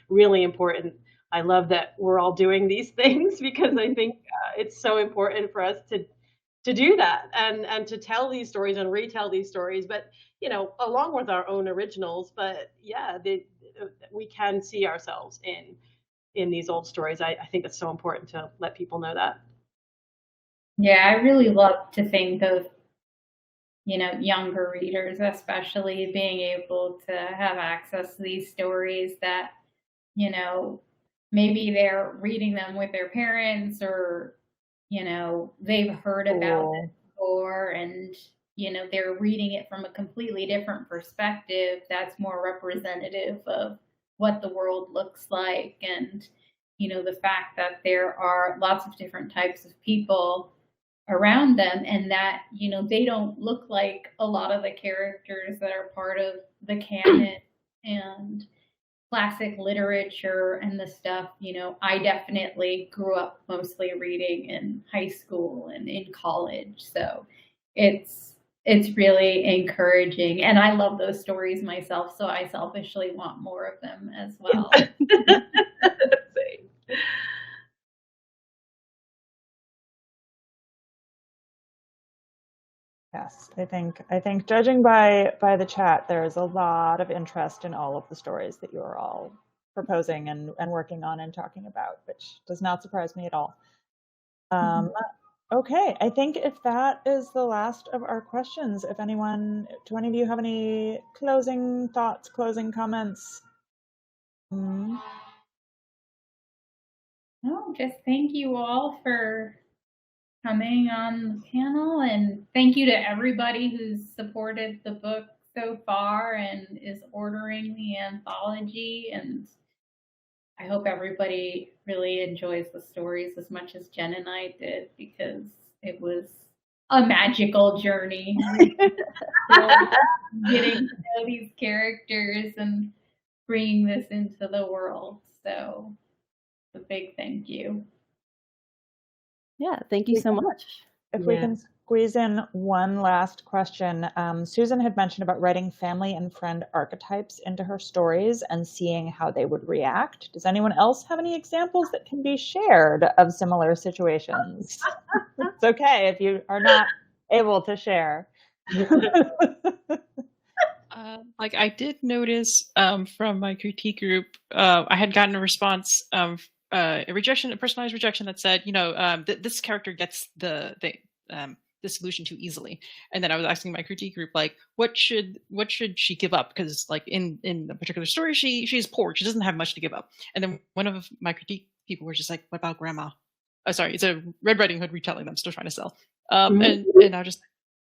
really important. I love that we're all doing these things, because I think it's so important for us to do that, and to tell these stories and retell these stories, but along with our own originals. But yeah, we can see ourselves in these old stories. I think it's so important to let people know that. Yeah, I really love to think of younger readers especially being able to have access to these stories that maybe they're reading them with their parents, or they've heard about it before, and they're reading it from a completely different perspective that's more representative of what the world looks like. And the fact that there are lots of different types of people around them, and that they don't look like a lot of the characters that are part of the canon and classic literature and the stuff I definitely grew up mostly reading in high school and in college. So it's really encouraging, and I love those stories myself, so I selfishly want more of them as well. Yes, I think judging by the chat, there is a lot of interest in all of the stories that you are all proposing and working on and talking about, which does not surprise me at all. Okay, I think if that is the last of our questions, if anyone, do any of you have any closing thoughts, closing comments? No, just thank you all for coming on the panel, and thank you to everybody who's supported the book so far and is ordering the anthology. And I hope everybody really enjoys the stories as much as Jen and I did, because it was a magical journey. Getting to know these characters and bringing this into the world. So a big thank you. Yeah, thank you so much. If we can squeeze in one last question. Susan had mentioned about writing family and friend archetypes into her stories and seeing how they would react. Does anyone else have any examples that can be shared of similar situations? It's okay if you are not able to share. Like I did notice from my critique group, I had gotten a response of a personalized rejection that said, this character gets the solution too easily. And then I was asking my critique group, like, what should she give up? Because like in the particular story, she's poor. She doesn't have much to give up. And then one of my critique people were just like, what about grandma? Sorry, it's a Red Riding Hood retelling that I'm still trying to sell. And I was just like,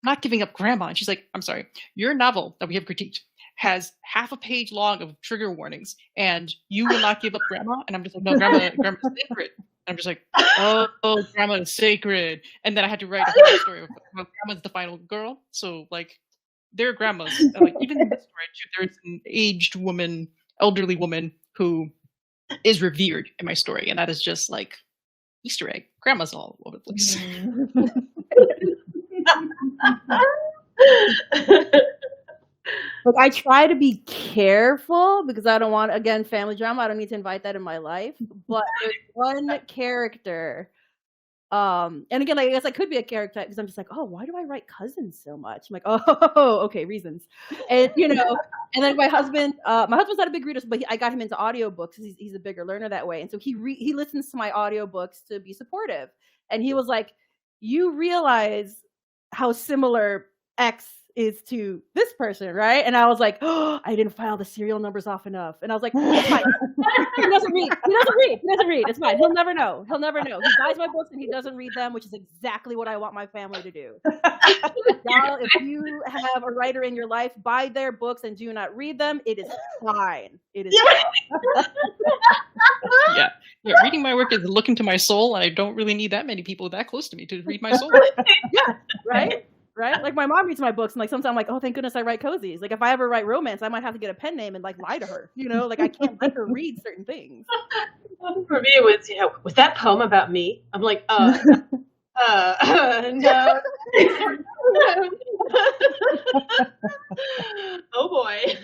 not giving up grandma. And she's like, I'm sorry, your novel that we have critiqued has half a page long of trigger warnings and you will not give up grandma? And I'm just like, no, grandma's sacred. And I'm just like, oh, grandma is sacred. And then I had to write a whole story of how grandma's the final girl. So like, there are grandmas. Like even in this story, there's an aged woman, elderly woman who is revered in my story. And that is just like Easter egg. Grandma's all over the place. Look, I try to be careful because I don't want, again, family drama. I don't need to invite that in my life. But there's one character, and again, I guess I could be a character because I'm just like, oh, why do I write cousins so much? I'm like, oh, okay, reasons. And and then my husband's not a big reader, but I got him into audiobooks. He's a bigger learner that way, and so he listens to my audiobooks to be supportive. And he was like, you realize how similar X is to this person, right? And I was like, oh, I didn't file the serial numbers off enough. And I was like, it's fine. He doesn't read. It's fine. He'll never know. He buys my books and he doesn't read them, which is exactly what I want my family to do. Y'all, if you have a writer in your life, buy their books and do not read them. It is fine. It is fine. Yeah, reading my work is look into my soul, and I don't really need that many people that close to me to read my soul. Yeah, right? Like my mom reads my books, and like sometimes I'm like, oh, thank goodness I write cozies. Like if I ever write romance, I might have to get a pen name and like lie to her. Like I can't let her read certain things. For me, it was, was that poem about me? I'm like, no. Oh boy.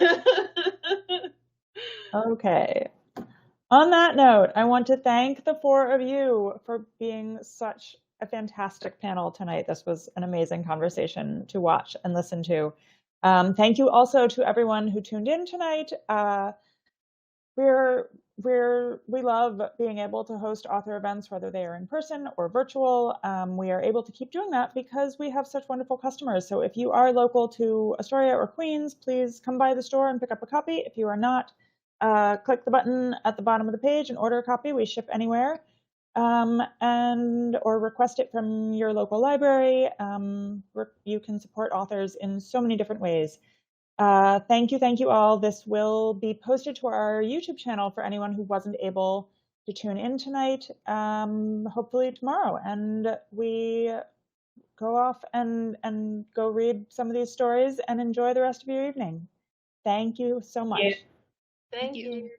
Okay. On that note, I want to thank the four of you for being such a fantastic panel tonight. This was an amazing conversation to watch and listen to. Thank you also to everyone who tuned in tonight. We love being able to host author events, whether they are in person or virtual. We are able to keep doing that because we have such wonderful customers. So if you are local to Astoria or Queens, please come by the store and pick up a copy. If you are not, click the button at the bottom of the page and order a copy. We ship anywhere, or request it from your local library. You can support authors in so many different ways. Thank you all. This will be posted to our YouTube channel for anyone who wasn't able to tune in tonight, hopefully tomorrow. And we go off and go read some of these stories and enjoy the rest of your evening. Thank you so much. Thank you.